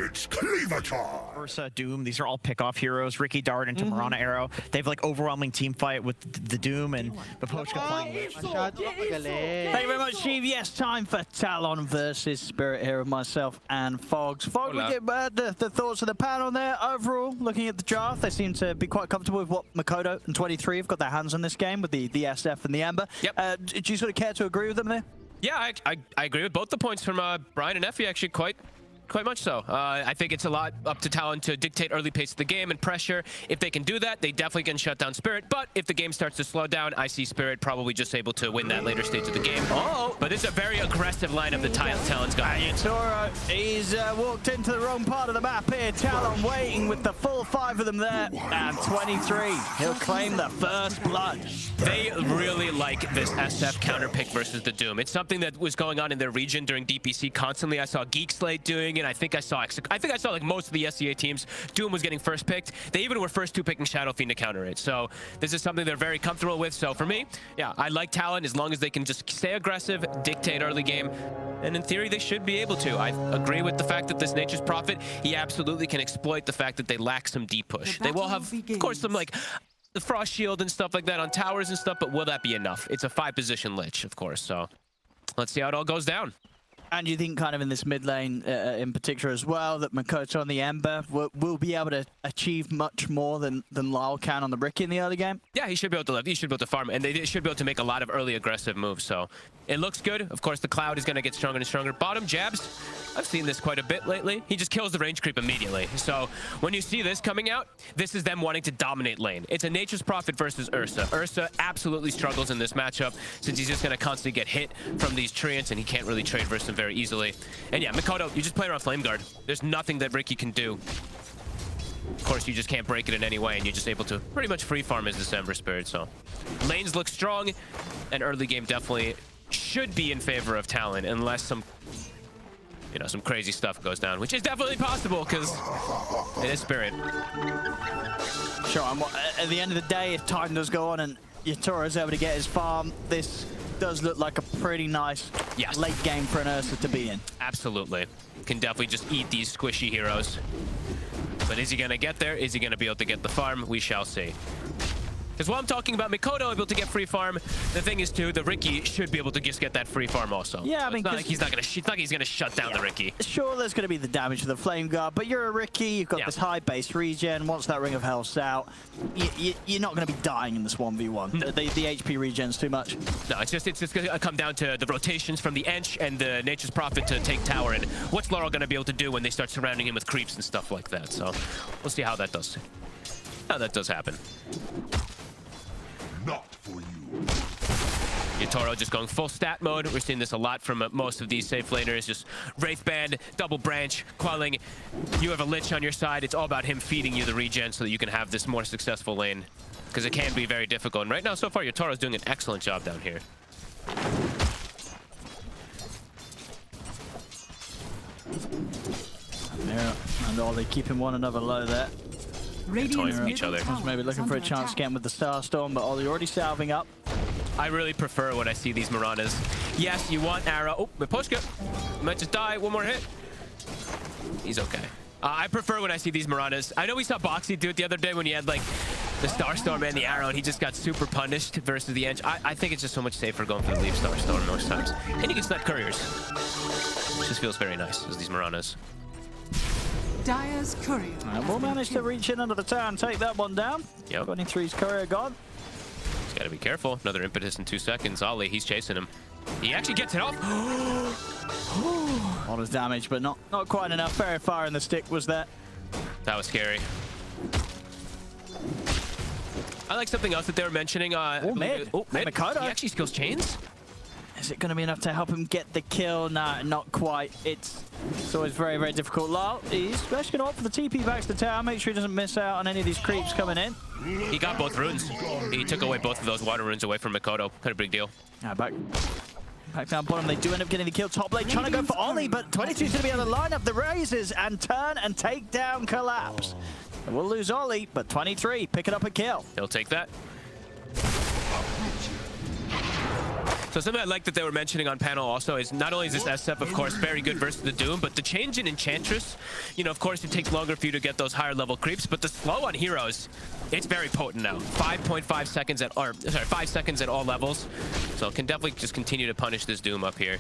It's Cleaver time! Ursa, Doom, these are all pick-off heroes. Ricky Dart into Marana Arrow. They have like overwhelming team fight with the Doom and Miposhka playing. Thank you very much, Steve. Yes, time for Talon versus Spirit here with myself and Fogs. Fogs, we get the thoughts of the panel there. Overall, looking at the draft, they seem to be quite comfortable with what Mikoto and 23 have got their hands on this game with the SF and the Ember. Yep. Do you sort of care to agree with them there? Yeah, I agree with both the points from Brian and Effie, actually, quite much so. I think it's a lot up to Talon to dictate early pace of the game and pressure. If they can do that, they definitely can shut down Spirit. But if the game starts to slow down, I see Spirit probably just able to win that later stage of the game. Oh, but this is a very aggressive lineup that Talon's got. Yatoro, he's walked into the wrong part of the map here. Talon waiting with the full 5 of them there. And 23, he'll claim the first blood. They really like this SF counter pick versus the Doom. It's something that was going on in their region during DPC constantly. I saw Geek Slate doing it. I think I saw like most of the SEA teams. Doom was getting first picked. They even were first 2 picking Shadow Fiend to counter it. So this is something they're very comfortable with. So for me, yeah, I like Talon as long as they can just stay aggressive, dictate early game. And in theory, they should be able to. I agree with the fact that this Nature's Prophet, he absolutely can exploit the fact that they lack some deep push. They will have, of course, some like the Frost Shield and stuff like that on towers and stuff, but will that be enough? It's a 5-position Lich, of course, so let's see how it all goes down. And you think kind of in this mid lane in particular as well, that Mikoto on the Ember will be able to achieve much more than Larl can on the Ricky in the early game? Yeah, he should be able to live. He should be able to farm, and they should be able to make a lot of early aggressive moves, so it looks good. Of course, the Cloud is going to get stronger and stronger. Bottom, Jabz, I've seen this quite a bit lately. He just kills the range creep immediately. So when you see this coming out, this is them wanting to dominate lane. It's a Nature's Prophet versus Ursa. Ursa absolutely struggles in this matchup since he's just going to constantly get hit from these treants, and he can't really trade versus them very easily. And yeah, Mikoto, you just play around Flame Guard. There's nothing that Ricky can do. Of course, you just can't break it in any way, and you're just able to pretty much free farm as December Spirit. So lanes look strong, and early game definitely should be in favor of Talon, unless some crazy stuff goes down, which is definitely possible because it is Spirit. Sure, and at the end of the day, if time does go on and Yatoro is able to get his farm, this does look like a pretty nice late game for an Ursa to be in. Absolutely. Can definitely just eat these squishy heroes. But is he going to get there? Is he going to be able to get the farm? We shall see. Because while I'm talking about Mikoto able to get free farm, the thing is too, the Ricky should be able to just get that free farm also. Yeah, so I mean, it's not like he's not gonna shut down the Ricky. Sure, there's gonna be the damage to the Flame Guard, but you're a Ricky. You've got this high base regen. Once that Ring of Hell's out, you're not gonna be dying in this 1v1. No. The HP regen's too much. No, it's just gonna come down to the rotations from the Ench and the Nature's Prophet to take tower, and what's Larl gonna be able to do when they start surrounding him with creeps and stuff like that. So we'll see how that does. How that does happen. Not for you. Yatoro just going full stat mode. We're seeing this a lot from most of these safe laners. Just Wraith Band, double branch, quelling. You have a Lich on your side. It's all about him feeding you the regen so that you can have this more successful lane. Because it can be very difficult. And right now, so far, Yatoro's doing an excellent job down here. Yeah, and Ollie keeping one another low there. Toying from each other. Just maybe looking for a chance to get him with the Starstorm, but Ollie already salving up. I really prefer when I see these Miranas. Yes, you want arrow. Oh, Miposhka might just die. One more hit. He's okay. I prefer when I see these Miranas. I know we saw Boxy do it the other day when he had like the Starstorm and the arrow, and he just got super punished versus the Edge. I think it's just so much safer going for the Leaf Starstorm most times. And you can snipe couriers. It just feels very nice as these Miranas. Dire's courier. And we'll manage to reach in under the tower and take that one down. Yep. 23's courier gone. He's got to be careful. Another impetus in 2 seconds. Ollie, he's chasing him. He actually gets it off. All his damage, but not quite enough. Very far in the stick was that. That was scary. I like something else that they were mentioning. Mid. Mid. Mikoto. He actually skills chains. Is it going to be enough to help him get the kill? No, not quite. It's always very, very difficult. Larl, he's actually going to opt for the TP back to the tower. Make sure he doesn't miss out on any of these creeps coming in. He got both runes. He took away both of those water runes away from Mikoto. Kind of big deal. Back down bottom. They do end up getting the kill. Top lane trying to go for Ollie, but 22's going to be on the line up the razors and turn and take down Collapse. We'll lose Ollie, but 23 picking up a kill. He'll take that. So something I like that they were mentioning on panel also is not only is this SF, of course, very good versus the Doom, but the change in Enchantress, you know, of course, it takes longer for you to get those higher level creeps, but the slow on heroes, it's very potent now. 5.5 seconds at, or sorry, 5 seconds at all levels. So it can definitely just continue to punish this Doom up here.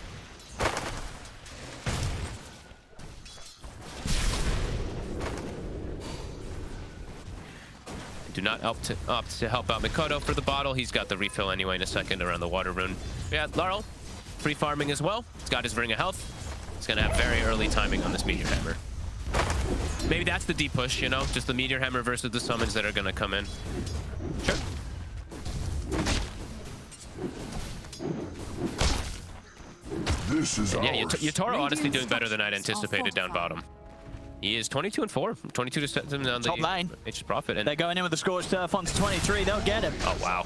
Do not opt to help out Mikoto for the bottle. He's got the refill anyway in a second around the water rune. Yeah, Larl, free farming as well. He's got his ring of health. He's going to have very early timing on this Meteor Hammer. Maybe that's the deep push, you know? Just the Meteor Hammer versus the summons that are going to come in. Sure. This is Yeah, ours. Yatoro honestly doing better than I'd anticipated down bottom. He is 22-4, 22 to 7 on the top lane. H's profit. And They're going in with the scorched turf onto 23. They'll get him. oh wow,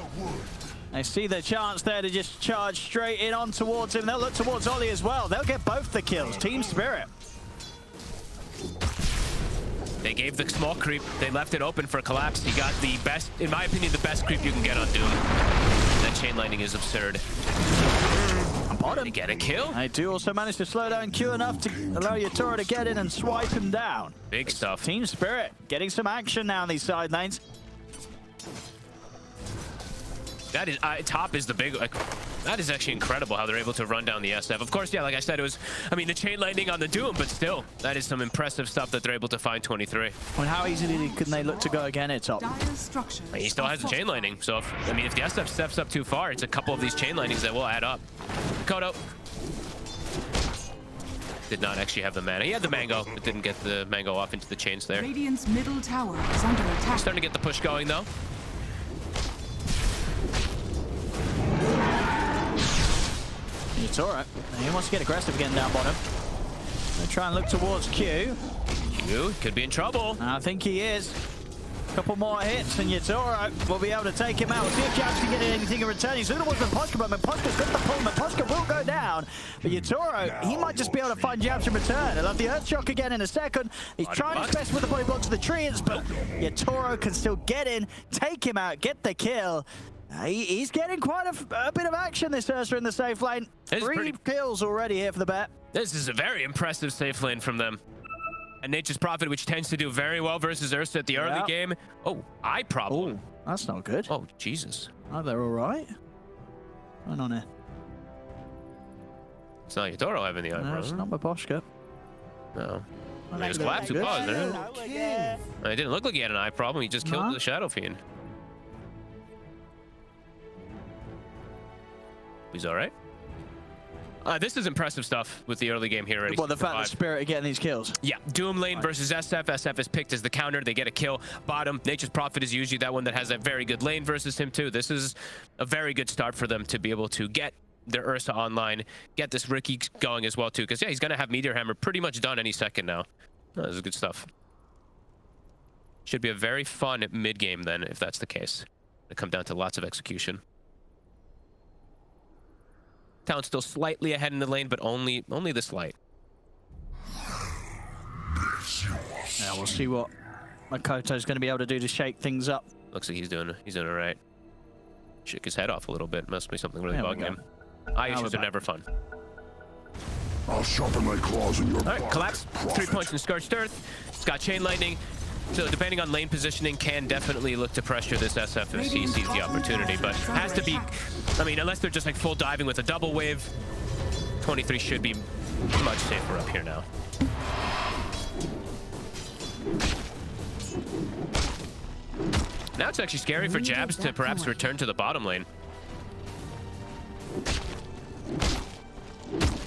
They see the chance there to just charge straight in on towards him. They'll look towards Ollie as well. They'll get both the kills. Team Spirit. they gave the small creep. They left it open for collapse. He got the best, in my opinion, the best creep you can get on Doom. That chain lightning is absurd. They get a kill. They do also manage to slow down Q enough to allow Yatoro to get in and swipe him down. Big stuff. Team Spirit getting some action now in these side lanes. That is top is the big. Like, that is actually incredible how they're able to run down the SF. Of course, yeah, like I said, it was. I mean, the chain lightning on the Doom, but still, that is some impressive stuff that they're able to find 23. Well, how easily can they look to go again at top? Dire's structures I mean, he still has the chain lightning, so if, I mean, if the SF steps up too far, it's a couple of these chain lightnings that will add up. Mikoto did not actually have the mana. He had the mango, but didn't get the mango off into the chains there. Radiant's middle tower is under attack. Starting to get the push going though. It's all right. He wants to get aggressive again down bottom. They try and look towards Q. Q could be in trouble. And I think he is. A couple more hits and Yatoro will be able to take him out. We'll see if Jabz can get anything in return. He's looking towards Miposhka, but Miposhka's got the pull. Miposhka will go down. But Yatoro, he might just be able to find Jabz in return. He'll have the Earth Shock again in a second. He's trying his best with the body block to the trees, but Yatoro can still get in, take him out, get the kill. He's getting quite a bit of action, this Ursa in the safe lane. 3 kills already here for the bet. This is a very impressive safe lane from them. And Nature's Prophet, which tends to do very well versus Ursa at the early game. Oh, eye problem. Oh, that's not good. Oh, Jesus. Oh, they're all right. What's going on here? It's not Yatoro having the eye No, it's problem. not Miposhka. No. I mean, it was collapse who caused it. It didn't look like he had an eye problem. He just killed the Shadow Fiend. He's all right. This is impressive stuff with the early game here already. Well, the fact that Spirit are getting these kills. Yeah, Doom lane versus SF. SF is picked as the counter. They get a kill. Bottom, Nature's Prophet is usually that one that has a very good lane versus him too. This is a very good start for them to be able to get their Ursa online, get this Ricky going as well too. Because yeah, he's going to have Meteor Hammer pretty much done any second now. Oh, this is good stuff. Should be a very fun mid game then, if that's the case. It'll come down to lots of execution. Town still slightly ahead in the lane, but only the slight. Yeah, we'll see what Mikoto's going to be able to do to shake things up. Looks like he's doing all right. Shook his head off a little bit. Must be something really bugging him. Eye issues are never fun. I'll sharpen my claws in your All right, collapse. 3 points in Scorched Earth. It's got chain lightning. So depending on lane positioning, can definitely look to pressure this SF if he sees the opportunity, but has to be, I mean, unless they're just like full diving with a double wave, 23 should be much safer up here now. Now it's actually scary for Jabz to perhaps return to the bottom lane.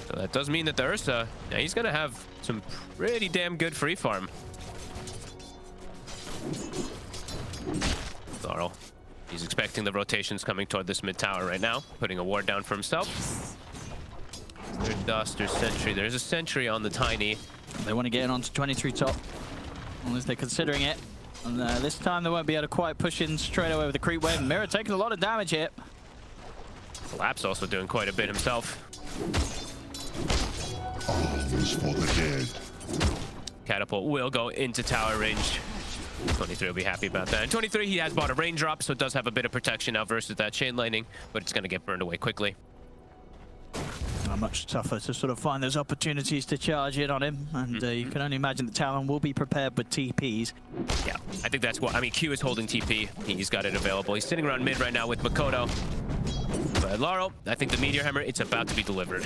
So that does mean that the Ursa, yeah, he's gonna have some pretty damn good free farm. Larl, he's expecting the rotations coming toward this mid tower right now, putting a ward down for himself. There's Dust, there's Sentry. There's a Sentry on the Tiny. They want to get in onto 23 top, unless they're considering it. And this time they won't be able to quite push in straight away with the creep wave. Mira taking a lot of damage here. Collapse also doing quite a bit himself. Alms for the dead. Catapult will go into tower range. 23 will be happy about that. And 23, he has bought a raindrop, so it does have a bit of protection now versus that chain lightning, but it's going to get burned away quickly. much tougher to sort of find those opportunities to charge in on him, and you can only imagine that Talon will be prepared with TPs. Yeah, I think that's what, I mean, Q is holding TP. He's got it available. He's sitting around mid right now with Mikoto. But Larl, I think the Meteor Hammer, it's about to be delivered.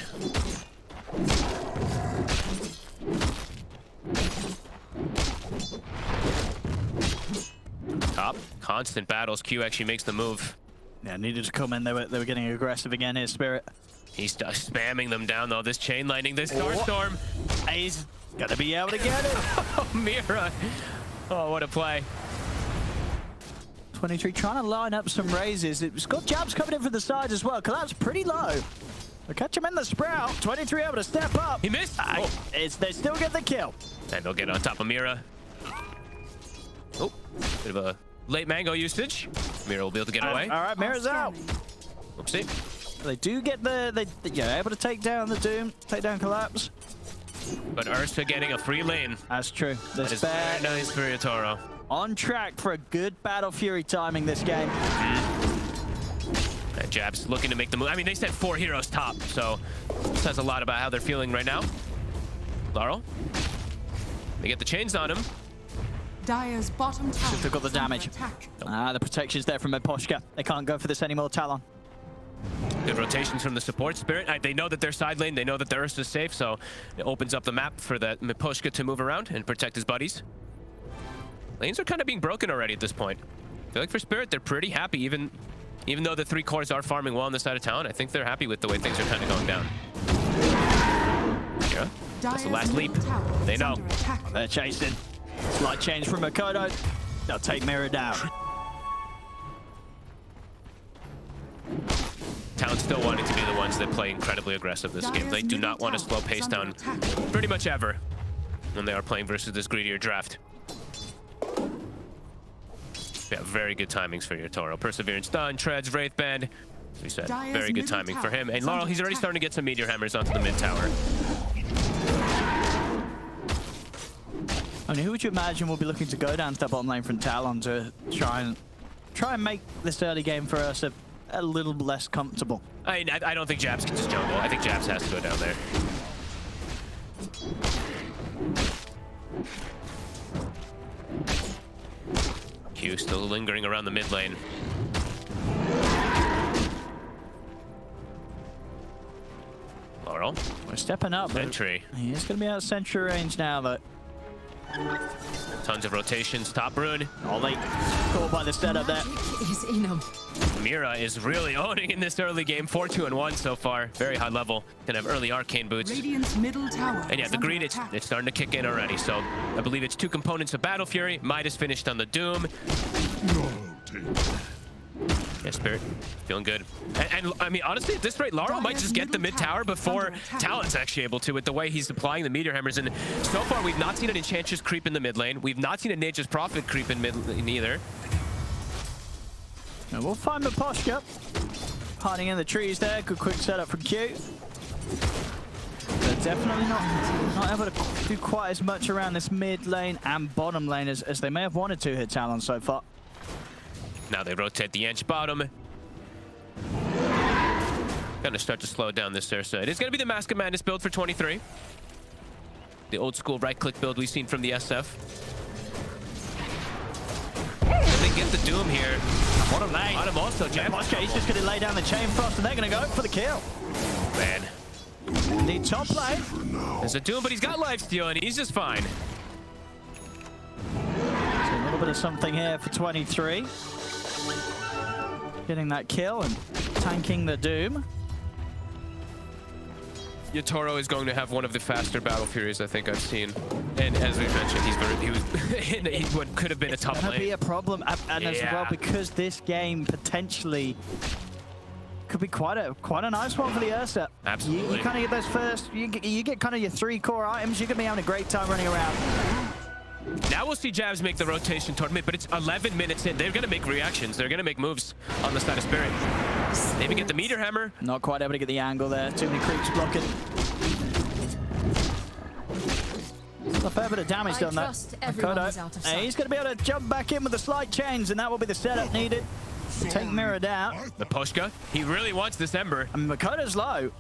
Top, constant battles. Q actually makes the move. Yeah, needed to come in. They were getting aggressive again here, Spirit. He's spamming them down though. This chain lightning, this Starstorm. He's gonna be able to get it. Oh, Mira. Oh, what a play. 23 trying to line up some raises. It's got Jabz coming in from the sides as well. Collapse pretty low. They'll catch him in the sprout. 23 able to step up. He missed. Oh. They still get the kill. And they'll get on top of Mira. Oh, bit of a late mango usage. Mira will be able to get away. All right, Mira's out. Oopsie. They do get yeah, able to take down the Doom, take down Collapse. But Ursa getting a free lane. That's true. That is very nice for Yatoro. On track for a good Battle Fury timing this game. And Jabz looking to make the move. I mean, they said 4 heroes top, so this says a lot about how they're feeling right now. Larl. They get the chains on him. Dire's bottom tower. They've got the damage. The protection's there from Miposhka. They can't go for this anymore, Talon. Good rotations from the support Spirit. They know that their side lane, they know that the Ursa is safe, so it opens up the map for the Miposhka to move around and protect his buddies. Lanes are kind of being broken already at this point. I feel like for Spirit, they're pretty happy, even though the 3 cores are farming well on this side of town. I think they're happy with the way things are kind of going down. Yeah, that's the last leap. They know. They're chasing. Slight change from Mikoto. They'll take Mira down. Talon still wanting to be the ones that play incredibly aggressive this game. They do not want to slow pace down pretty much ever when they are playing versus this greedier draft. Yeah, very good timings for Yatoro. Perseverance done, Treads, Wraith Band. As we said, very good timing for him. And Larl, he's already starting to get some Meteor Hammers onto the mid tower. I mean, who would you imagine will be looking to go down to that bottom lane from Talon to try and make this early game for us a little less comfortable? I don't think Jabz can just jungle. I think Jabz has to go down there. Q still lingering around the mid lane. Larl. We're stepping up. Sentry. He's going to be out of sentry range now, though. Tons of rotations. Top rune. Oh, they caught by the setup there. Is in him. Mira is really owning in this early game. 4-2-1 so far. Very high level. Gonna have early arcane boots. Radiant's middle tower. And yeah, the greed, it's starting to kick in already. So I believe it's 2 components of Battle Fury. Midas finished on the Doom. Yeah, Spirit, feeling good. And I mean, honestly, at this rate, Larl might just get the mid tower before Talon's actually able to, with the way he's applying the Meteor Hammers. And so far, we've not seen an Enchantress creep in the mid lane. We've not seen a Nature's Prophet creep in mid lane either. And we'll find Miposhka hiding in the trees there. Good quick setup from Q. They're definitely not able to do quite as much around this mid lane and bottom lane as they may have wanted to hit Talon so far. Now they rotate the Ench bottom. Gonna start to slow down this Ursa. It is gonna be the Mask of Madness build for 23. The old school right-click build we've seen from the SF. Can they get the Doom here? Bottom lane. Bottom also, Jabz. He's just gonna lay down the chain frost and they're gonna go for the kill. Man. The top lane. There's a Doom, but he's got lifesteal and he's just fine. So a little bit of something here for 23. Getting that kill and tanking the Doom. Yatoro is going to have one of the faster Battle Furies I think I've seen. And as we mentioned, he could have been a top lane. It's gonna be a problem, and as well because this game potentially could be quite a nice one for the Ursa. Absolutely. You kind of get those first, you get kind of your 3 core items. You're gonna be having a great time running around. Now we'll see Jabz make the rotation toward mid, but it's 11 minutes in. They're going to make reactions. They're going to make moves on the side of Spirit. They even get the Meteor Hammer. Not quite able to get the angle there. Too many creeps blocking. A fair bit of damage done there. Mikoto. He's going to be able to jump back in with the slight chains, and that will be the setup needed to take Mira down. Miposhka, he really wants this Ember. I mean, Mikoto's low.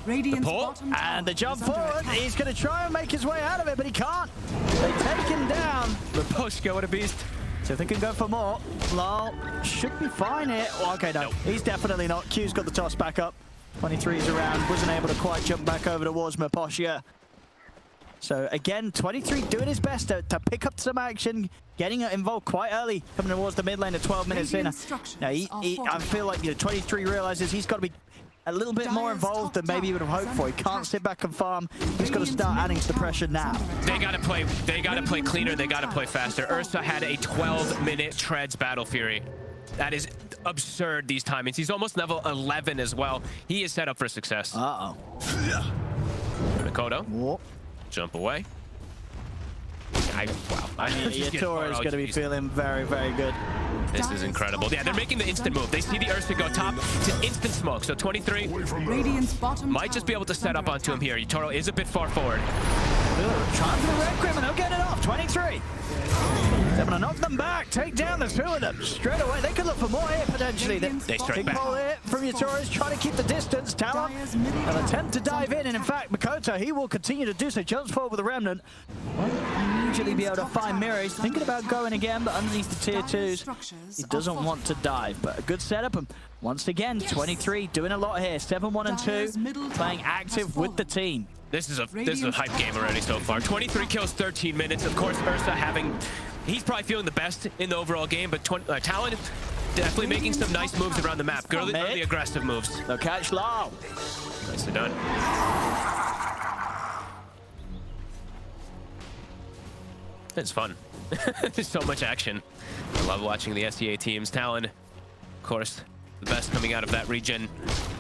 Radiant's pull, bottom tower And the jump is under forward, attack. he's going to try and make his way out of it, but he can't. They take him down. Miposhka, what a beast. So if they can go for more, Larl should be fine here. Oh, okay, no, he's definitely not. Q's got the toss back up. 23's around, wasn't able to quite jump back over towards Miposhka. So again, 23 doing his best to pick up some action, getting involved quite early, coming towards the mid lane at 12 minutes in. Now, I feel like 23 realizes he's got to be a little bit more involved than maybe he would have hoped for. He can't sit back and farm. He's got to start adding to the pressure now. They gotta play cleaner, they gotta play faster. Ursa had a 12-minute treads battle fury. That is absurd, these timings. He's almost level 11 as well. He is set up for success. Uh-oh. Mikoto, Whoa. jump away. Wow. Yatoro is going to be feeling very, very good. This is incredible. Yeah, they're making the instant move. They see the Ursa go top. It's an instant smoke. So 23 Radiant's bottom might just be able to set up onto him here. Yatoro is a bit far forward. Trying for the red crim, and they'll get it off. 23. They're going to knock them back, take down the two of them straight away. They could look for more here potentially. They strike Big back. pull here from Yatoro is trying to keep the distance. Talon, an attempt to dive in, and in fact, Mikoto, he will continue to do so. Jumps forward with the remnant. Won't immediately be able to find Mira. He's thinking about going again, but underneath the tier 2s, he doesn't want to dive. But a good setup. And once again, 23 doing a lot here. 7-1 and 2, playing active with the team. This is a hype game already so far. 23 kills, 13 minutes. Of course, Ursa he's probably feeling the best in the overall game, but Talon definitely making some nice moves around the map. Early aggressive moves. They'll catch Larl. Nicely done. It's fun. There's so much action. I love watching the SEA teams. Talon, of course, the best coming out of that region.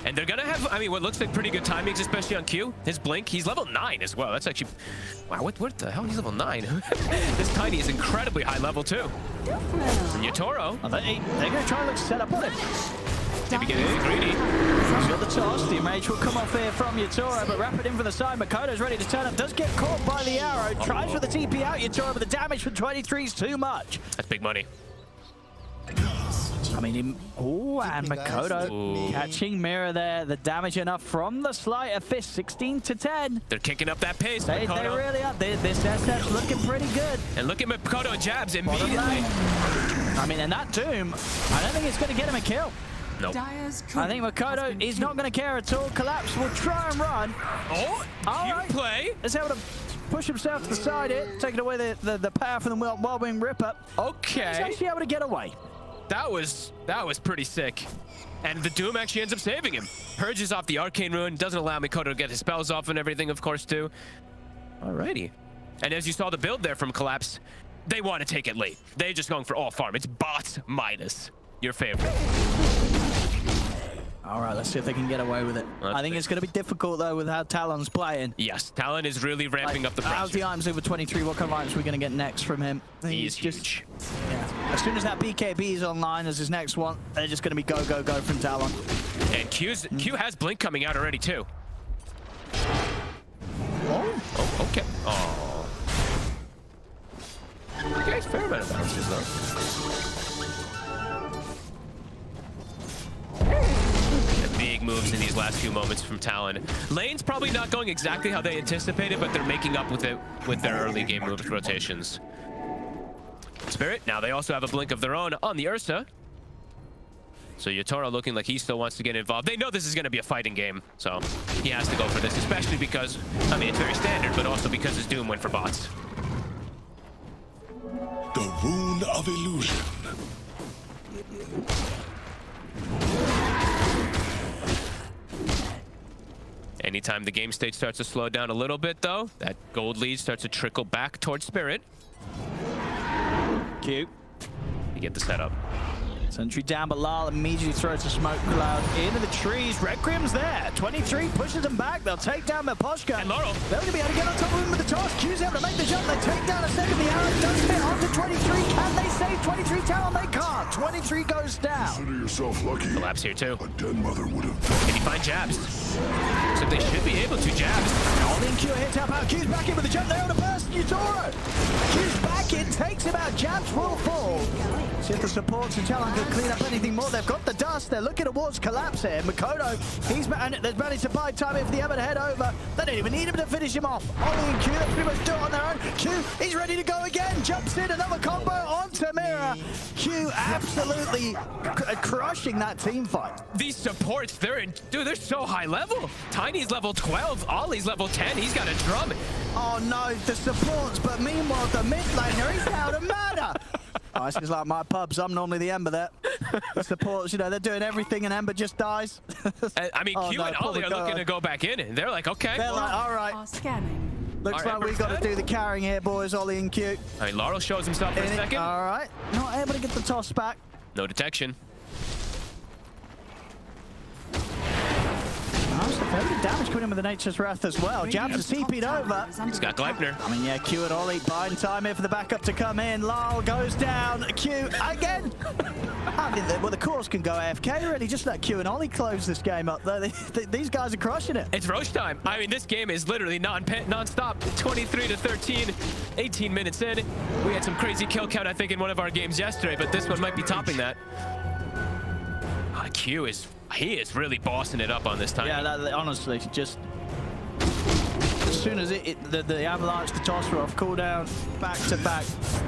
And they're gonna have, I mean, what looks like pretty good timings, especially on Q. His blink, he's level 9 as well. That's actually, wow, what the hell? He's level 9. This Tiny is incredibly high level too. And Yatoro, They're gonna try and look set up on him. maybe get greedy. He's got the toss. The mage will come off here from Yatoro, but rapid in from the side. Mikoto's ready to turn up. Does get caught by the arrow. Tries for the TP out, Yatoro, but the damage from 23 is too much. That's big money. I mean, and Mikoto catching Mira there. The damage enough from the sleight of fist, 16 to 10. They're kicking up that pace. They really are. This SF's looking pretty good. And look at Mikoto and Jabz immediately. I mean, and that Doom, I don't think it's going to get him a kill. Nope. I think Mikoto is not going to care at all. Collapse will try and run. Oh, cute play. Is able to push himself to the side here, taking away the power from the Wildwing Ripper. Okay. He's actually able to get away. That was pretty sick. And the Doom actually ends up saving him. Purges off the Arcane Rune, doesn't allow Mikoto to get his spells off and everything, of course, too. Alrighty. And as you saw the build there from Collapse, they want to take it late. They're just going for all farm. It's bots minus. Your favorite. All right, let's see if they can get away with it. I think it's going to be difficult, though, with how Talon's playing. Yes, Talon is really ramping up the pressure. How's the items over 23? What kind of items are we going to get next from him? He's huge. Yeah. As soon as that BKB is online as his next one, they're just going to be go, go, go from Talon. And Q has Blink coming out already, too. Oh, okay. Oh. Okay, fair amount of bounces, though. Big moves in these last few moments from Talon. Lane's probably not going exactly how they anticipated, but they're making up with it with their early game moves rotations. Spirit, now they also have a blink of their own on the Ursa. So Yatoro looking like he still wants to get involved. They know this is going to be a fighting game, so he has to go for this, especially because, I mean, it's very standard, but also because his Doom went for bots. The Rune of Illusion. Anytime the game state starts to slow down a little bit, though, that gold lead starts to trickle back towards Spirit. Cute. You get the setup. Sentry down, but Larl immediately throws a smoke cloud into the trees. Red Grim's there. 23 pushes them back. They'll take down Miposhka. And Larl. They're going to be able to get on top of him with the toss. Q's able to make the jump. They take down a second. The arrow does hit onto 23. Can they save 23 Talon? They can't. 23 goes down. Consider yourself lucky. Collapse here, too. A dead mother would have. Can he find Jabz? So they should be able to. Jabz. Holding Q hit tap out. Q's back in with the jump there on the burst. Yatoro. Q's back in. Takes him out. Jabz will fall. See if the supports and Talon can clean up anything more. They've got the dust. They're looking towards collapse here. Mikoto, they've managed to buy time if they ever head over. They don't even need him to finish him off. Ollie and Q, they pretty much do it on their own. Q, he's ready to go again. Jumps in, another combo onto Mira. Q absolutely crushing that team fight. These supports, they're so high level. Tiny's level 12, Ollie's level 10. He's got a drum. Oh no, the supports, but meanwhile the mid laner, he's out of mana. Oh, this is like my pubs. I'm normally the Ember there. The supports, you know, they're doing everything and Ember just dies. I mean, Q and Ollie are looking to go back in. They're like, okay. They're like, all right. Are scanning. Looks like we've got to do the carrying here, boys, Ollie and Q. I mean, Larl shows himself for a second. All right. Not able to get the toss back. No detection. Very good damage coming in with the Nature's Wrath as well. Jabz has TP'd over. He's got Gleipnir. I mean, yeah, Q and Ollie buying time here for the backup to come in. Larl goes down. Q again. I mean, well, the course can go AFK, really. Just let Q and Ollie close this game up. These guys are crushing it. It's Roche time. I mean, this game is literally non-stop. 23 to 13, 18 minutes in. We had some crazy kill count, I think, in one of our games yesterday, but this one might be topping that. Q he is really bossing it up on this time. Yeah, honestly, just as soon as the avalanche, the toss were off cooldown, back to back,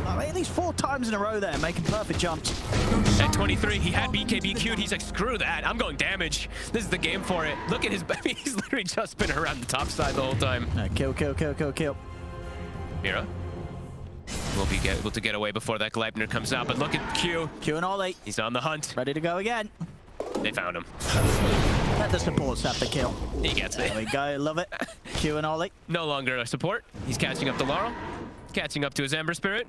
at least 4 times in a row there, making perfect jumps. At 23, he had BKB queued. He's like, screw that. I'm going damage. This is the game for it. Look at his, I mean, he's literally just been around the top side the whole time. Kill. Mira will be able to get away before that Gleipnir comes out, but look at Q. Q and Ollie. He's on the hunt. Ready to go again. They found him. Let the supports have the kill. He gets it. There we go, love it. Q and Ollie. No longer a support. He's catching up to Larl. Catching up to his Ember Spirit.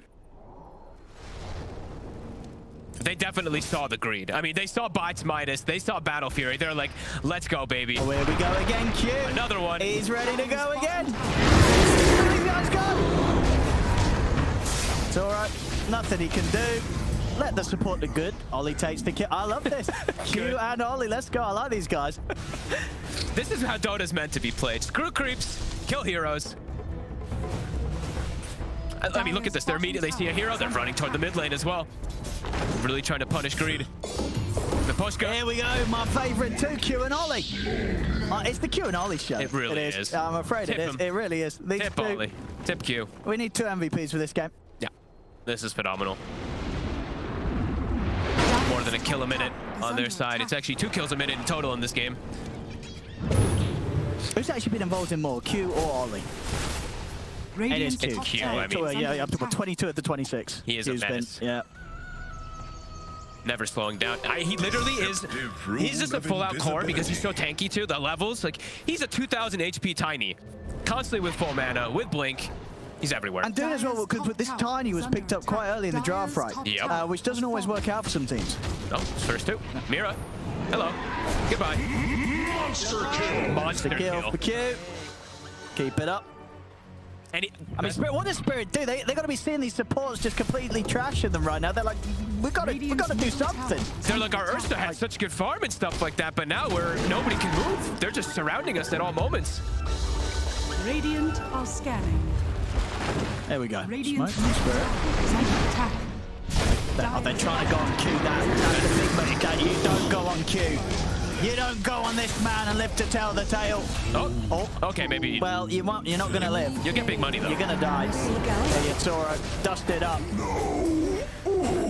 They definitely saw the greed. I mean, they saw Bites Midas. They saw Battle Fury. They're like, let's go, baby. Oh, here we go again, Q. Another one. He's ready to go again. These guys go. It's all right. Nothing he can do. Let the support do good. Ollie takes the kill. I love this. Q and Ollie, let's go. I like these guys. This is how Dota's meant to be played. Screw creeps, kill heroes. I mean, look at this. They're immediately see a hero. They're running toward the mid lane as well. Really trying to punish greed. Miposhka. Here we go. My favorite too, Q and Ollie. It's the Q and Ollie show. It really is. I'm afraid Tip it is. him. It really is. These Tip two, Ollie. Tip Q. we need 2 MVPs for this game. Yeah, this is phenomenal. More than a kill a minute on their side. It's actually 2 kills a minute in total in this game. Who's actually been involved in more, Q or Ollie? It is Q. It's Q, I mean. Yeah, up to 22 at the 26. He is a Q's menace. Yeah. Never slowing down. He literally is, he's just a full-out core because he's so tanky too. The levels, like, he's a 2,000 HP Tiny. Constantly with full mana, with Blink. He's everywhere. And doing as well, because with this Tiny was picked up quite early in the draft, right? Yep. Which doesn't always work out for some teams. Oh, first 2. Mira. Hello. Goodbye. Monster kill. For Q. Keep it up. And I mean, Spirit, what does Spirit do? They got to be seeing these supports just completely trashing them right now. They're like, we got to do something. they're like, our Ursa had such good farm and stuff like that, but now nobody can move. They're just surrounding us at all moments. Radiant are scanning. There we go. Radiant Smoke from Spirit. is under attack. They're trying to go on Q. That's the big mistake. You don't go on Q. You don't go on this man and live to tell the tale. Oh, okay, maybe. Well, you won't. You're not going to live. You'll get big money, though. You're going to die. Hey, Yatoro, dusted up.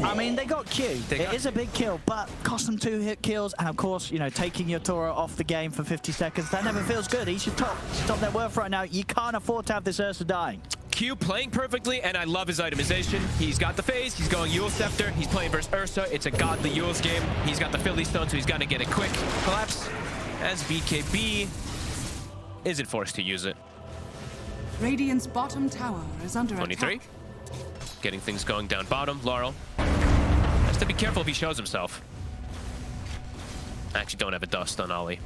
I mean, they got Q. It is a big kill, but cost them 2 hit kills. And of course, you know, taking Yatoro off the game for 50 seconds, that never feels good. He should stop their worth right now. You can't afford to have this Ursa dying. Q playing perfectly, and I love his itemization. He's got the phase, he's going Yule Scepter, he's playing versus Ursa. It's a godly Yule's game. He's got the Philly Stone, so he's got to get a quick collapse. As BKB isn't forced to use it. Radiant's bottom tower is under 23. attack. Getting things going down bottom. Larl has to be careful if he shows himself. I actually don't have a dust on Ollie.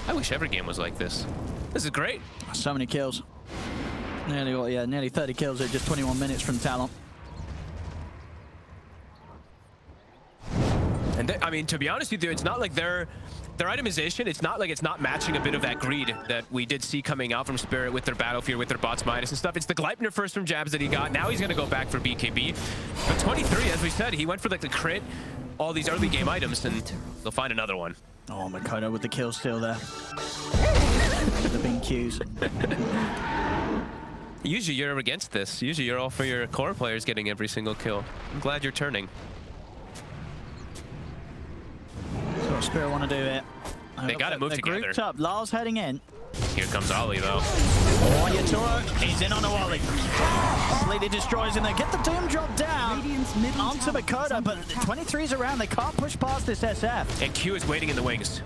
I wish every game was like this. This is great. So many kills. Nearly 30 kills at just 21 minutes from Talon. And I mean, to be honest with you, it's not like their itemization, it's not like it's not matching a bit of that greed that we did see coming out from Spirit with their Battlefield, with their bots minus and stuff. It's the Gleipnir first from Jabz that he got. Now he's going to go back for BKB. But 23, as we said, he went for like the crit, all these early game items, and they'll find another one. Oh, Mikoto with the kill steal there. The big Qs. Usually you're against this. Usually you're all for your core players getting every single kill. I'm glad you're turning. So what Spirit want to do it. They got to move together. Grouped up. Larl's heading in. Here comes Ollie, though. Oh, Yatoro, he's in on a Wally. Completely destroys him there. Get the Doom drop down onto Mikoto, but 23's around. They can't push past this SF. And Q is waiting in the wings.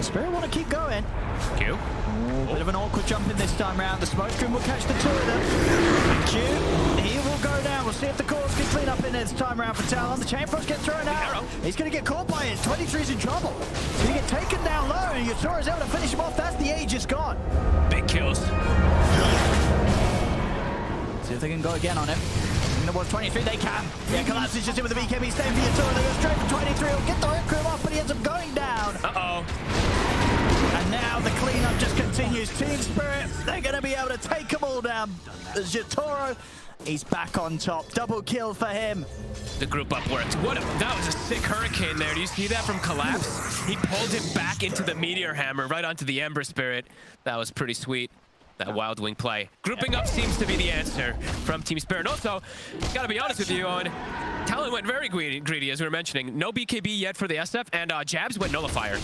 Spirit want to keep going. Q. Bit of an awkward jump in this time round. The smoke screen will catch the two of them. Q, he will go down. We'll see if the cores can clean up in this time round for Talon. The chain frost gets thrown out. He's going to get caught by it. 23's in trouble. He's going to get taken down low, and Yatoro's able to finish him off. That's the age is gone. Big kills. See if they can go again on him. Towards 23, they can. Yeah, Collapse is just in with the BKB. Staying for Yatoro. They go straight for 23. He'll get the Rip Crew off, but he ends up going down. Uh-oh. And now the cleanup just continues. Team Spirit, they're going to be able to take them all down. As Yatoro, he's back on top. Double kill for him. The group up worked. That was a sick hurricane there. Do you see that from Collapse? He pulled him back into the Meteor Hammer, right onto the Ember Spirit. That was pretty sweet. That Wild Wing play. Grouping up seems to be the answer from Team Spirit. Also, gotta be honest with you, Talon went very greedy, as we were mentioning. No BKB yet for the SF, and Jabz went Nullifier,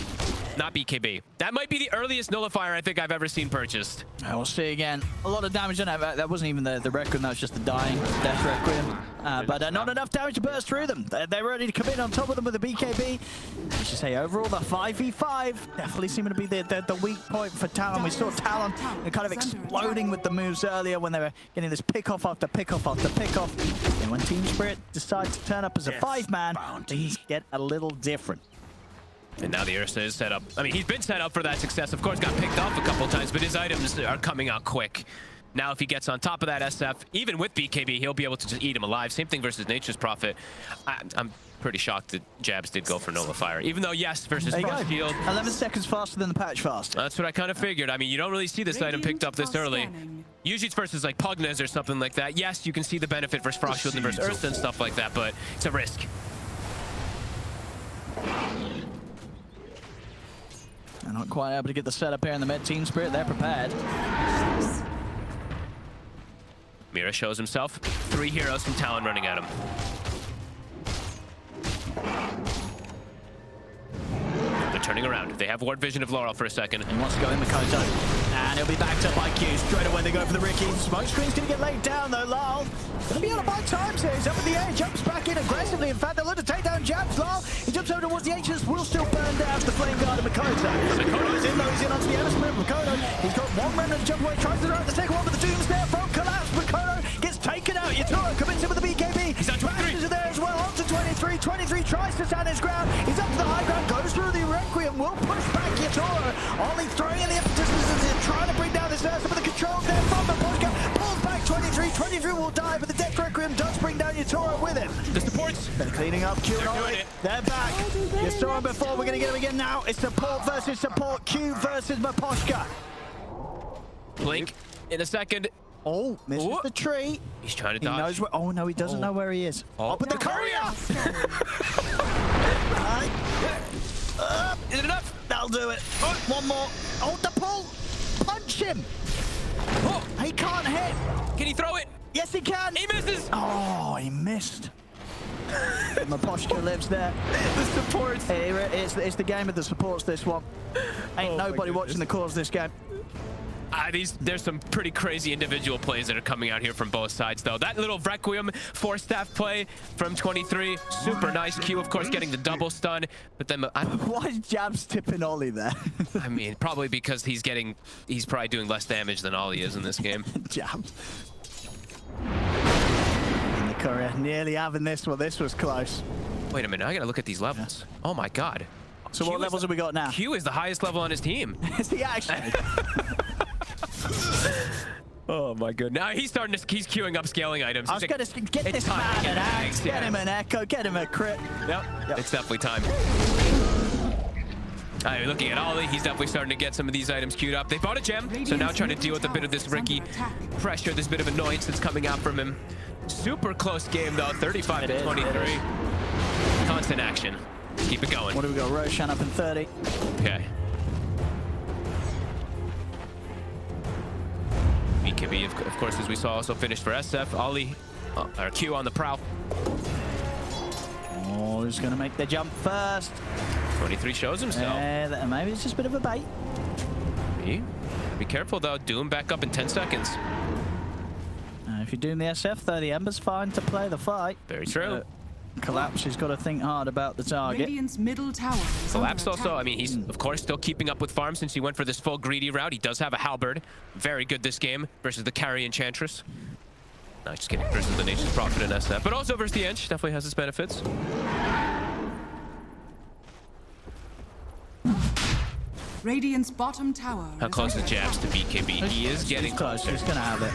not BKB. That might be the earliest Nullifier I think I've ever seen purchased. We'll see again. A lot of damage on that. That wasn't even the Requiem, that was just the dying Death Requiem. But not enough damage to burst through them. They're ready to come in on top of them with the BKB. I should say, overall, the 5v5 definitely seeming to be the weak point for Talon. We saw Talon kind of exploding with the moves earlier when they were getting this pick-off after pick-off after pick-off. And when Team Spirit decides to turn up as a 5-man, things get a little different. And now the Ursa is set up. I mean, he's been set up for that success. Of course, got picked off a couple times, but his items are coming out quick. Now, if he gets on top of that SF, even with BKB, he'll be able to just eat him alive. Same thing versus Nature's Prophet. I'm pretty shocked that Jabz did go for Nullifier. Even though, yes, versus Frost Shield. 11 seconds faster than the patch fast. That's what I kind of figured. I mean, you don't really see this item picked up this early. Usually it's versus like Pugnas or something like that. Yes, you can see the benefit versus Frost Shield and versus Ursa and stuff like that, but it's a risk. They're not quite able to get the setup here in the mid. Team Spirit, they're prepared. Mira shows himself. 3 heroes from Talon running at him. They're turning around. They have ward vision of Larl for a second. He wants to go in Mikoto. And he'll be backed up by Q. Straight away they go for the Ricky. Smoke screen's going to get laid down though. Larl going to be able to buy times here. He's up in the air. Jumps back in aggressively. In fact, they'll look to take down Jabz. Larl, he jumps over towards the Ancients. Will still burn down the Flame Guard of Mikoto. Mikoto's in though. He's in onto the Emissary. Mikoto, he's got one remnant to jump away. Tries to throw out the second one, but the Doomsday from Collapse. Mikoto gets taken out. Yatoro commits in with the BKB. He's on 23. There as well. On to 23. 23 tries to stand his ground. He's up to the high ground. Goes through the Requiem. Will push back Yatoro. Only throwing in the impetus as they're trying to bring down this Ursa, but the control there from Miposhka. Pulls back 23. 23 will die, but the Death Requiem does bring down Yatoro with him. The supports. They're cleaning up. Q and Ollie. They're back. You saw him before. We're going to get him again now. It's support versus support. Q versus Miposhka. Blink in a second. Oh, misses the tree. He's trying to He dodge. knows where. Oh, no, he doesn't know where he is. Oh, but the courier! Is it enough? That'll do it. One more. Oh, the pull. Punch him. Oh, He can't hit. can he throw it? Yes, he can. He misses. Oh, he missed. Miposhka lives there. The supports. Hey, it's the game of the supports, this one. Ain't nobody watching the cause this game. There's some pretty crazy individual plays that are coming out here from both sides, though. That little Requiem 4-staff play from 23, super nice. Q, of course, getting the double stun, but then Why is Jabz tipping Ollie there? I mean, probably because he's probably doing less damage than Ollie is in this game. Jabz. And the courier nearly having this one. This was close. Wait a minute, I gotta look at these levels. Oh my god. So what levels have we got now? Q is the highest level on his team. Is he actually? Oh my god. Now he's starting to, he's queuing up scaling items. I was going to get this man an axe, get him an echo, get him a crit. Yep. It's definitely time. Looking at Ollie, he's definitely starting to get some of these items queued up. They bought a gem, so now trying to deal with a bit of this Ricky pressure, this bit of annoyance that's coming out from him. Super close game though, 35 to 23. Constant action. Keep it going. What do we got? Roshan up in 30. Okay. A.K.A, of course, as we saw, also finished for SF. Ollie, or Q on the prowl. Oh, he's going to make the jump first. 23 shows himself. Maybe it's just a bit of a bait. Be careful though, Doom back up in 10 seconds. If you Doom the SF though, the Ember's fine to play the fight. Very true. Collapse, he's got to think hard about the target. Radiant's middle tower is Collapse under also, attack. I mean, he's of course still keeping up with farm since he went for this full greedy route. He does have a halberd. Very good this game versus the carry Enchantress. No, just kidding. Versus the Nature's Prophet and SF. But also versus the Ench, definitely has its benefits. Radiant's bottom tower. How close is Jabz to BKB? He is getting close. closer. He's going to have it.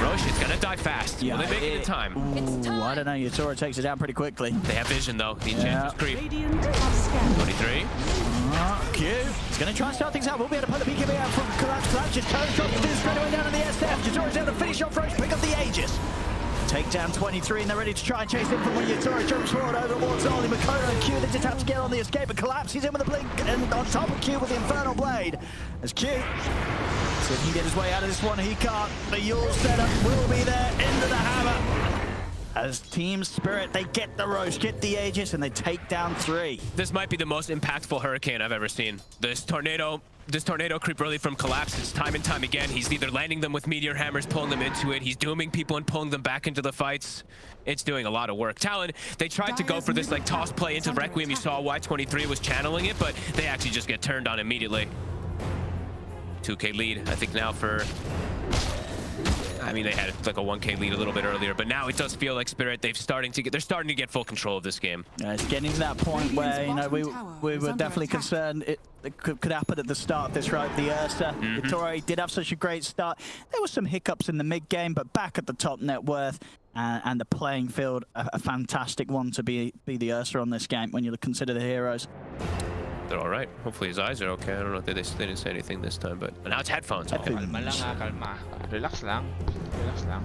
Roche is going to die fast. Yeah, Will they make it in time? Ooh, I don't know. Yatoro takes it down pretty quickly. They have vision though. The Enchantress creep. Radiant have scanned. 23. Q. He's going to try and start things out. We'll be able to put the BKB out from Collapse. Collapse just turns shot to do straight away down to the SF. Yatoro's able to finish off Roche, pick up the Aegis. Take down 23 and they're ready to try and chase in from when Yatoro jumps forward over towards Ollie. Mikoto and Q, they just have to get on the escape and Collapse. He's in with the blink and on top of Q with the Infernal Blade. As Q, so he can get his way out of this one, he can't. The Yule setup will be there into the hammer. As Team Spirit, they get the Roche, get the Aegis, and they take down 3. This might be the most impactful Hurricane I've ever seen. This tornado creep really from Collapse. It's time and time again. He's either landing them with meteor hammers, pulling them into it. He's dooming people and pulling them back into the fights. It's doing a lot of work. Talon, they tried to go for this like toss play into Requiem. You saw why 23 was channeling it, but they actually just get turned on immediately. 2K lead, I think now for... I mean, they had like a 1K lead a little bit earlier, but now it does feel like Spirit, they're starting to get full control of this game. Yeah, it's getting to that point where, you know, we were definitely concerned it could happen at the start of this, right? The Ursa, Yatoro did have such a great start. There were some hiccups in the mid-game, but back at the top net worth and the playing field, a fantastic one to be the Ursa on this game when you consider the heroes. They're all right. Hopefully his eyes are okay. I don't know if they didn't say anything this time, but now it's headphones. Kalma lang ha, kalma. Relax lang. Relax lang.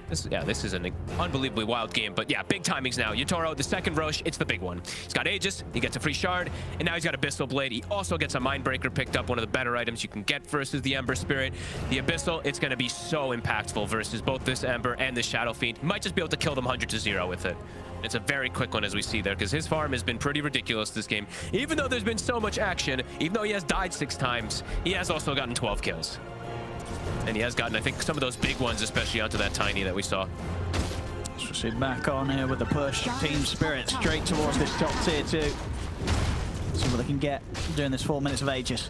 This is an unbelievably wild game, but yeah, big timings now. Yatoro, the second Roche, it's the big one. He's got Aegis, he gets a free shard, and now he's got Abyssal Blade. He also gets a Mindbreaker picked up, one of the better items you can get versus the Ember Spirit. The Abyssal, it's going to be so impactful versus both this Ember and this Shadow Fiend. He might just be able to kill them 100-0 with it. It's a very quick one, as we see there, because his farm has been pretty ridiculous this game. Even though there's been so much action, even though he has died 6 times, he has also gotten 12 kills. And he has gotten, I think, some of those big ones, especially onto that Tiny that we saw. So back on here with the push. Team Spirit straight towards this top tier 2. See what they can get during this 4 minutes of Aegis.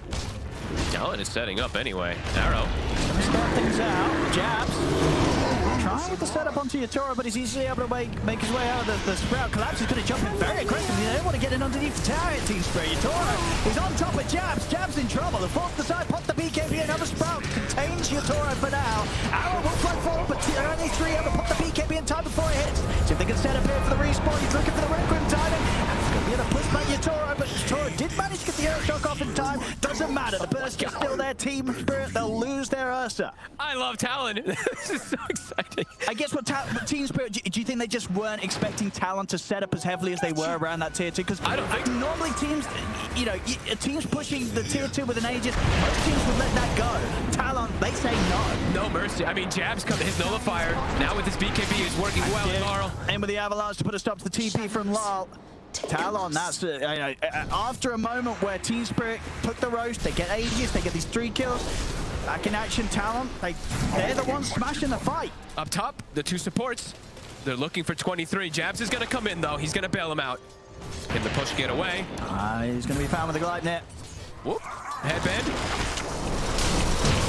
Talon is setting up anyway. Arrow. Gonna start things out. Jabz. Trying with the setup onto Yatoro, but he's easily able to make his way out of the Sprout. Collapse is going to jump in very aggressively. They don't want to get in underneath the tower, Team Spirit. Yatoro is on top of Jabz. Jabz in trouble. The fourth the side, pop the BKB. Another Sprout contains Yatoro for now. Arrow will fly forward, but only 3 able to pop the BKB in time before it hits. See if they can set up here for the respawn. He's looking for the Requiem timing. And it's going to be able to push back Yatoro, but Yatoro did manage to get the Earth Shock off in time. Doesn't matter. The burst is still there. Team Spirit, they'll lose their Ursa. I love Talon. This is so exciting. I guess what Team Spirit, do you think they just weren't expecting Talon to set up as heavily as they were around that tier 2? Because I don't think normally teams, you know, teams pushing the tier 2 with an Aegis, most teams would let that go. Talon, they say no. No mercy. I mean, Jabz coming, his nullifier. Now with his BKB is working well with Larl. And with the Avalanche to put a stop to the TP from Larl. Talon, that's after a moment where Team Spirit took the roast, they get Aegis, they get these 3 kills. Back in action, Talon, they're the ones smashing the fight. Up top, the 2 supports. They're looking for 23. Jabz is going to come in, though. He's going to bail him out. Can the push get away? He's going to be found with the glide net. Whoop. Headband.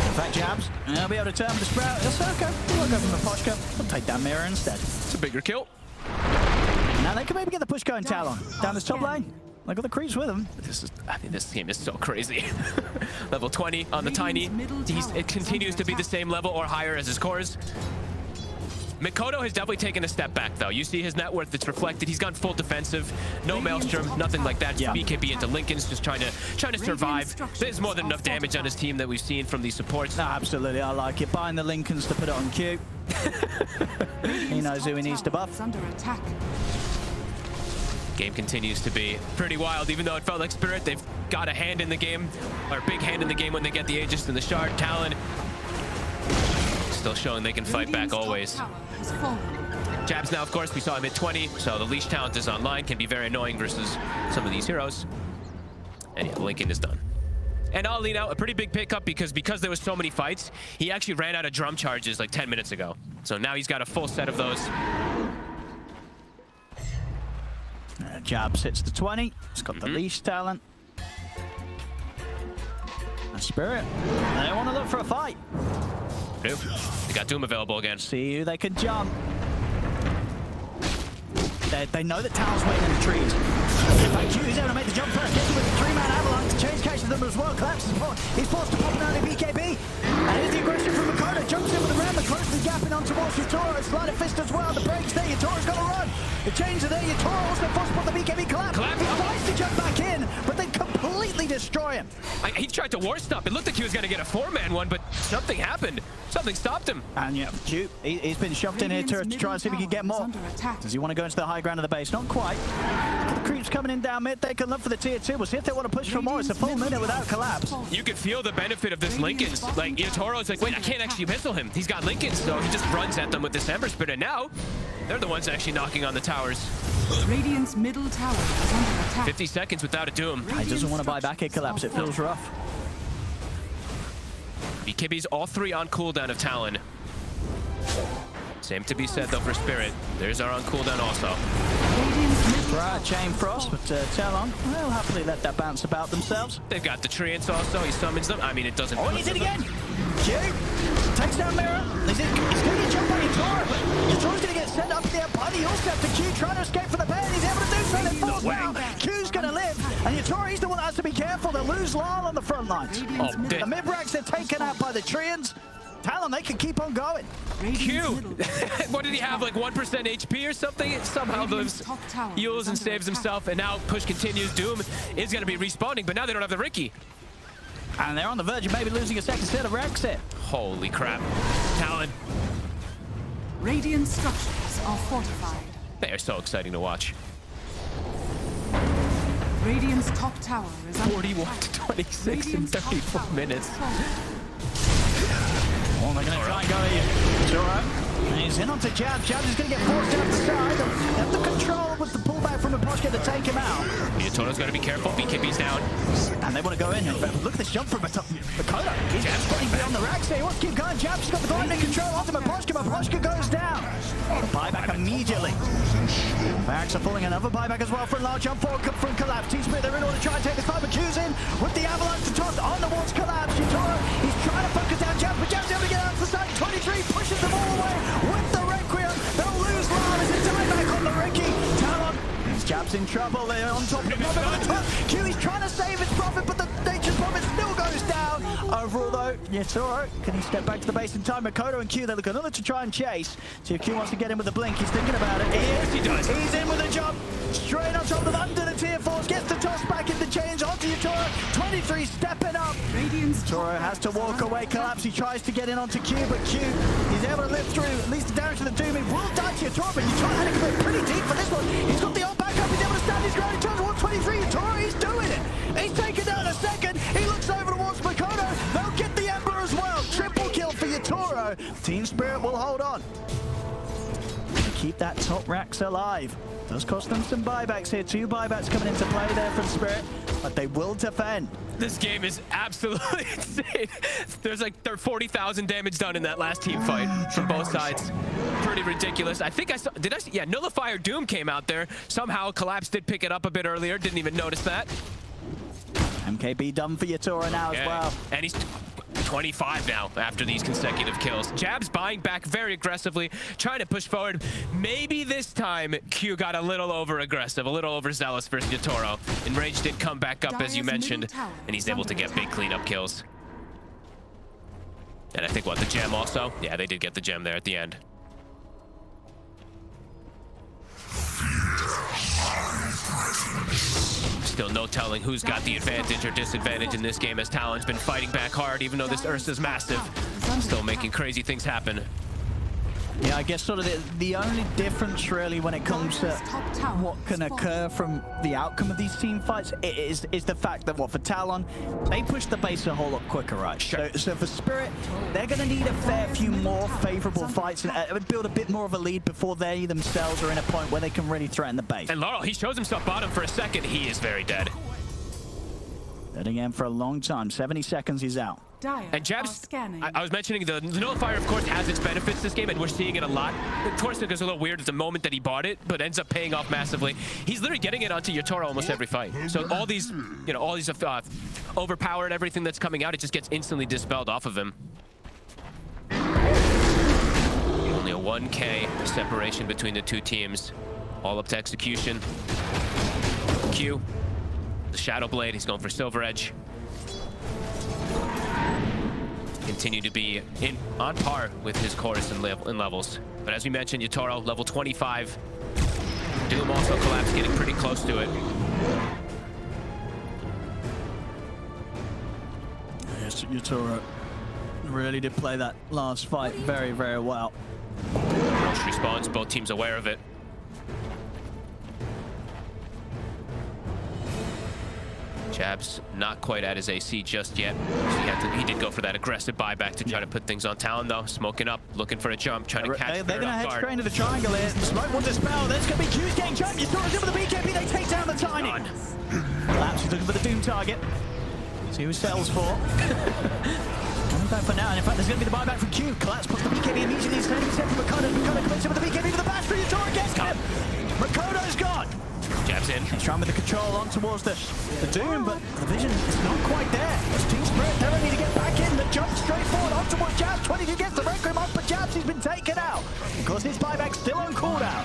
In fact, Jabz, he'll be able to turn the Sprout. That's okay. We'll go from Miposhka. We'll take down Mira instead. It's a bigger kill. Now they can maybe get the push going, Talon. Down this top lane. They got the creeps with them. I mean, this team is so crazy. Level 20 on the Tiny. It continues to be the same level or higher as his cores. Mikoto has definitely taken a step back, though. You see his net worth, it's reflected. He's gone full defensive. No Maelstrom, nothing like that. Just BKB into Lincoln's, just trying to survive. There's more than enough damage on his team that we've seen from these supports. No, absolutely, I like it. Buying the Lincolns to put it on Q. He knows who he needs to buff. Under attack. Game continues to be pretty wild, even though it felt like Spirit. They've got a hand in the game, or a big hand in the game when they get the Aegis and the Shard. Talon still showing they can fight back always. Jabz now, of course, we saw him at 20, so the leash talent is online, can be very annoying versus some of these heroes. And yeah, Lincoln is done. And I'll lean out a pretty big pickup because there was so many fights, he actually ran out of drum charges like 10 minutes ago. So now he's got a full set of those. Jabz hits the 20. It's got the leash talent. And Spirit, they want to look for a fight. They got Doom available again. See who they can jump. They know that Talon's waiting in the trees. In fact, Q is able to make the jump first. Gets with the 3-man avalanche. Change catches them as well. Collapses the ball. He's forced to pop an early BKB. And here's the aggression from Mikoto. Jumps in with the ram. Mikoto's gapping on towards Yatoro. Slide of fist as well. The break's there. Yatoro's got to run. The chains are there. Yatoro also forced to put the BKB collapse. He tries to jump back in, but they completely destroy him. He tried to war stop. It looked like he was going to get a 4-man one, but something happened. Something stopped him. And yeah, Q, he's been shoved in here to try and see if he can get more. Does he want to go into the high ground of the base? Not quite. The creeps coming in down mid. They can look for the tier 2. We'll see if they want to push for more. It's a full minute without collapse. You could feel the benefit of this Lincoln's. Like, Yatoro's like, wait, I can't actually missile him. He's got Lincoln's, so he just runs at them with this Ember Spirit. And now, they're the ones actually knocking on the towers. Radiant's middle tower is under attack. 50 seconds without a Doom. He doesn't want to buy back a collapse. It feels rough. BKB's all 3 on cooldown of Talon. Same to be said, though, for Spirit. There's our on cooldown also. Right, Chain Frost, but Talon will happily let that bounce about themselves. They've got the Treants also. He summons them. I mean, it doesn't... Oh, he's in again! Q takes down Mira. He's going to get jumped by Yatoro, but Yatoro's going to get sent up there by the Ursa to Q, trying to escape from the pen. He's able to do so. They're forced now. Q's going to live, and Yatoro, he's the one that has to be careful. They'll lose Larl on the front lines. The mid-racks are taken out by the Treants. Talon, they can keep on going. Q! What did he have, like 1% HP or something? Somehow those heals and saves himself, and now push continues. Doom is going to be respawning, but now they don't have the Ricky. And they're on the verge of maybe losing a second set of Rex it. Holy crap. Talon. Radiant structures are fortified. They are so exciting to watch. Radiant's top tower is under 41 to 26 in 34 minutes. Oh, they're going to try and go here. It's all right. And he's in onto Jabz. Jabz is going to get forced down the side. They have the control with the pullback from Miposhka to take him out. Yatoro's got to be careful. BKB's down. And they want to go in. But look at this jump from Mikoto. He's just running beyond the racks there. He wants to keep going. Jabz has got the blind in control onto Miposhka. Miposhka goes down. The buyback immediately. Barracks are pulling another buyback as well for a large jump forward from Collapse. T-Spirit, they're in order to try and take the fight, but Q's in with the avalanche to toss on the walls. Collapse. Yatoro, he's trying to focus down Jabz, but Jabz able to get out to the side. 23 pushes them all away with the Requiem. They'll lose Larl as a dieback on the Ricky. Talon, Jabz in trouble. They're on top of the Prophet. Q, he's trying to save his Prophet, but the Nature's Prophet still goes down. Overall, though, Yatoro, can he step back to the base in time? Mikoto and Q, they look another to try and chase. See if Q wants to get in with the blink. He's thinking about it. Yes, he does. He's in with a jump. Straight on top of them, under the tier 4s. Gets the toss back in the chains onto Yatoro. 23 stepping up. Yatoro has to walk away. Collapse. He tries to get in onto Q, but Q, he's able to live through at least the damage to the Doom. He will die to Yatoro, but Yatoro had to go pretty deep for this one. He's got the ult back up. He's able to stand his ground. He turns towards 23. Yatoro, he's doing it. He's taken down a second. He looks over towards Mikoto. They'll get the Ember as well. Triple kill for Yatoro. Team Spirit will hold on. Keep that top racks alive. Does cost them some buybacks here. 2 buybacks coming into play there from Spirit, but they will defend. This game is absolutely insane. There's like 40,000 damage done in that last team fight from both sides. Pretty ridiculous. I think I saw, yeah, Nullifier Doom came out there. Somehow Collapse did pick it up a bit earlier. Didn't even notice that. MKB done for Yatoro now as well. And he's 25 now after these consecutive kills. Jabz buying back very aggressively, trying to push forward. Maybe this time Q got a little over-aggressive, a little overzealous versus Yatoro. Enrage did come back up, as you mentioned, and he's able to get big cleanup kills. And I think, what, the gem also? Yeah, they did get the gem there at the end. Still no telling who's got the advantage or disadvantage in this game, as Talon's been fighting back hard, even though this Ursa's massive. Still making crazy things happen. Yeah, I guess sort of the only difference really when it comes to what can occur from the outcome of these team fights is the fact that, for Talon, they push the base a whole lot quicker, right? Sure. So for Spirit, they're going to need a fair few more favorable fights and build a bit more of a lead before they themselves are in a point where they can really threaten the base. And Larl, he shows himself bottom for a second. He is very dead. Dead again for a long time. 70 seconds, he's out. And Jabz, I was mentioning the nullifier, of course, has its benefits this game, and we're seeing it a lot. Of course, it was a little weird at the moment that he bought it, but ends up paying off massively. He's literally getting it onto Yatoro almost every fight. So all these, all these overpower and everything that's coming out, it just gets instantly dispelled off of him. Only a 1K separation between the two teams. All up to execution. Q, the Shadow Blade, he's going for Silver Edge. Continue to be on par with his chorus in levels. But as we mentioned, Yatoro, level 25. Doom also collapsed, getting pretty close to it. Yes, Yatoro really did play that last fight very, very well. Roche respawns, both teams aware of it. Jabz not quite at his AC just yet. So he did go for that aggressive buyback to try to put things on Talon, though. Smoking up, looking for a jump, trying to catch. They're going to head straight into the triangle here. Smoke will dispel. There's going to be Q's getting jumped. You saw it with the BKB. They take down the Tiny. Lapse is looking for the Doom target. See who sells for. Coming back for now, and in fact, there's going to be the buyback from Q. Collapse puts the BKB immediately. He's turning himself from Mikoto. Mikoto commits in with the BKB for the bash for Yatoro. Gets him. Mikoto's gone. Jabz in. He's trying with the control on towards the Doom, but the vision is not quite there. As Team Spirit, they don't need to get back in. The jump straight forward on towards Jabz. 22 gets the Requiem off, but Jabz has been taken out. Of course, his buyback's still on cooldown.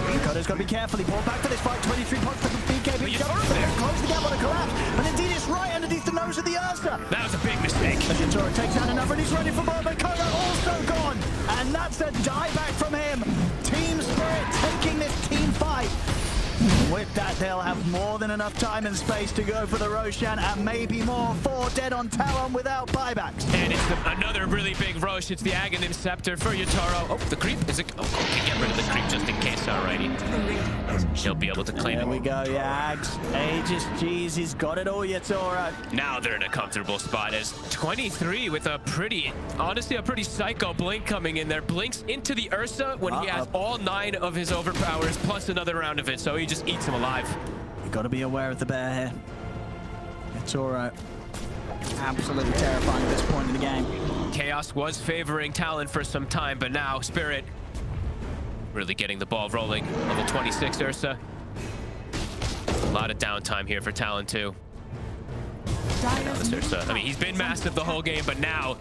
Mikoto's got to be careful. He pulled back for this fight. 23 points for the BKB. Close the gap on a collapse. But indeed, it's right underneath the nose of the Ursa. That was a big mistake. As Yatoro takes out another, and he's ready for more. Mikoto also gone. And that's a dieback from him. Team Spirit taking this team fight. With that, they'll have more than enough time and space to go for the Roshan, and maybe more. 4 dead on Talon without buybacks. And it's another really big Roche. It's the Aghanim Scepter for Yatoro. Oh, the creep. Is it? Oh, okay, get rid of the creep just in case. Alrighty. He'll be able to claim it. There we go, yeah. Aegis, jeez, he's got it all, Yatoro. Now they're in a comfortable spot as 23 with a pretty, honestly, a pretty psycho blink coming in there. Blinks into the Ursa when he has all 9 of his overpowers plus another round of it, so he just eats him alive. You got to be aware of the bear here. Yatoro, absolutely terrifying at this point in the game. Chaos was favoring Talon for some time, but now Spirit really getting the ball rolling. Level 26 Ursa. A lot of downtime here for Talon too. Now this Ursa, I mean, he's been massive the whole game, but now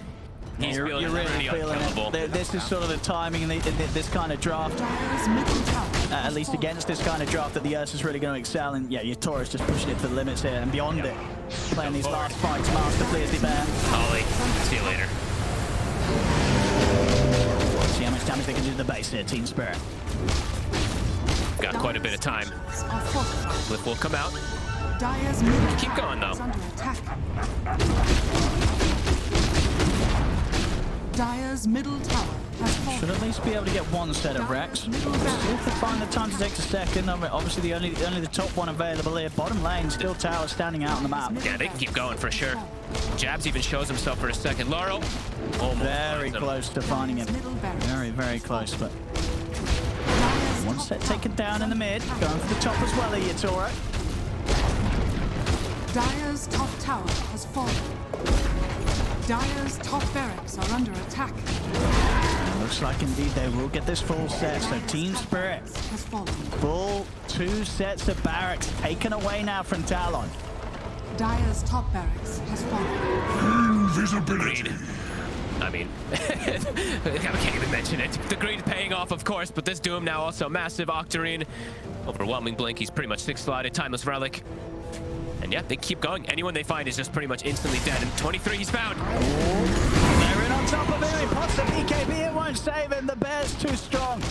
he's really unkillable. This is sort of the timing in this kind of draft. At least against this kind of draft that the Ursa's really going to excel in. Yeah, Yatoro's just pushing it to the limits here and beyond it. Playing these last fights masterfully as the bear. Ollie, see you later. See how much damage they can do to the base here, Team Spirit. Got quite a bit of time. Flip will come out. Keep going though. Dire's middle tower has fallen. Should at least be able to get 1 set of Rex. See if they find the time to take a second. Obviously, the only the top one available here. Bottom lane, still tower standing out on the map. Yeah, they can keep going for sure. Jabz even shows himself for a second. Larl, very close to finding him. Very, very close, but 1 set taken down in the mid. Going for the top as well, Yatoro. Dire's top tower has fallen. Dire's top barracks are under attack. Looks like indeed they will get this full set. So Team Spirit, Has fallen. full 2 sets of barracks taken away now from Talon. Dire's top barracks has fallen. Invisibility. I mean, I can't even mention it. The greed paying off, of course, but this Doom now also massive. Octarine, overwhelming blink. He's pretty much 6-slotted. Timeless Relic. And yeah, they keep going. Anyone they find is just pretty much instantly dead. And 23, he's found. They're in on top of him. He pops the BKB. It won't save him. The Bear's too strong.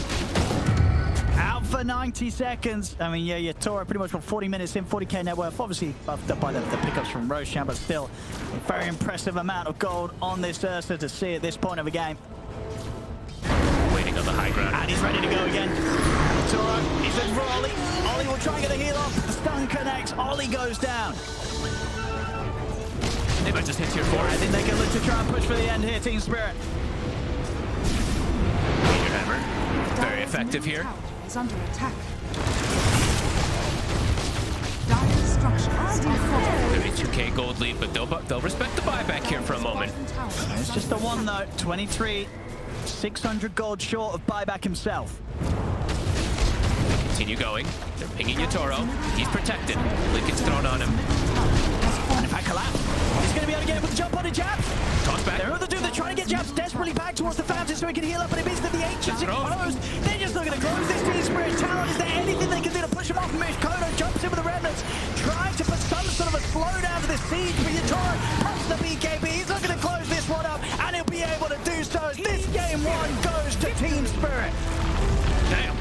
Out for 90 seconds. I mean, yeah, Yatoro pretty much got 40 minutes in, 40k net worth. Obviously buffed up by the pickups from Roshan, but still a very impressive amount of gold on this Ursa to see at this point of the game. Waiting on the high ground. And he's ready to go again. Yatoro, he's in for Ollie. Ollie will try and get a heal off. The stun connects. Ollie goes down. They might just hit tier 4. I think they can look to try and push for the end here, Team Spirit. Major hammer. Very effective here. Is under attack. Dire's structures are 32k gold lead, but they'll respect the buyback here for a moment. It's just the one though. 23, 600 gold short of buyback himself. Continue going. They're pinging Yatoro. He's protected. Blink gets thrown on him. And if I collapse, he's going to be able to get it with the jump on the Jabz. Toss back. They're trying to get Jabz desperately back towards the fountain so he can heal up, but it means that the ancients exposed. They're just not going to close this Team Spirit. Talon, is there anything they can do to push him off? Mikoto jumps in with the remnants, trying to put some sort of a slowdown to the siege, but Yatoro pops the BKB. He's not going to close this one up, and he'll be able to do so. This game one goes to Team Spirit. Damn.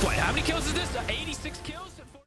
What, how many kills is this? 86 kills?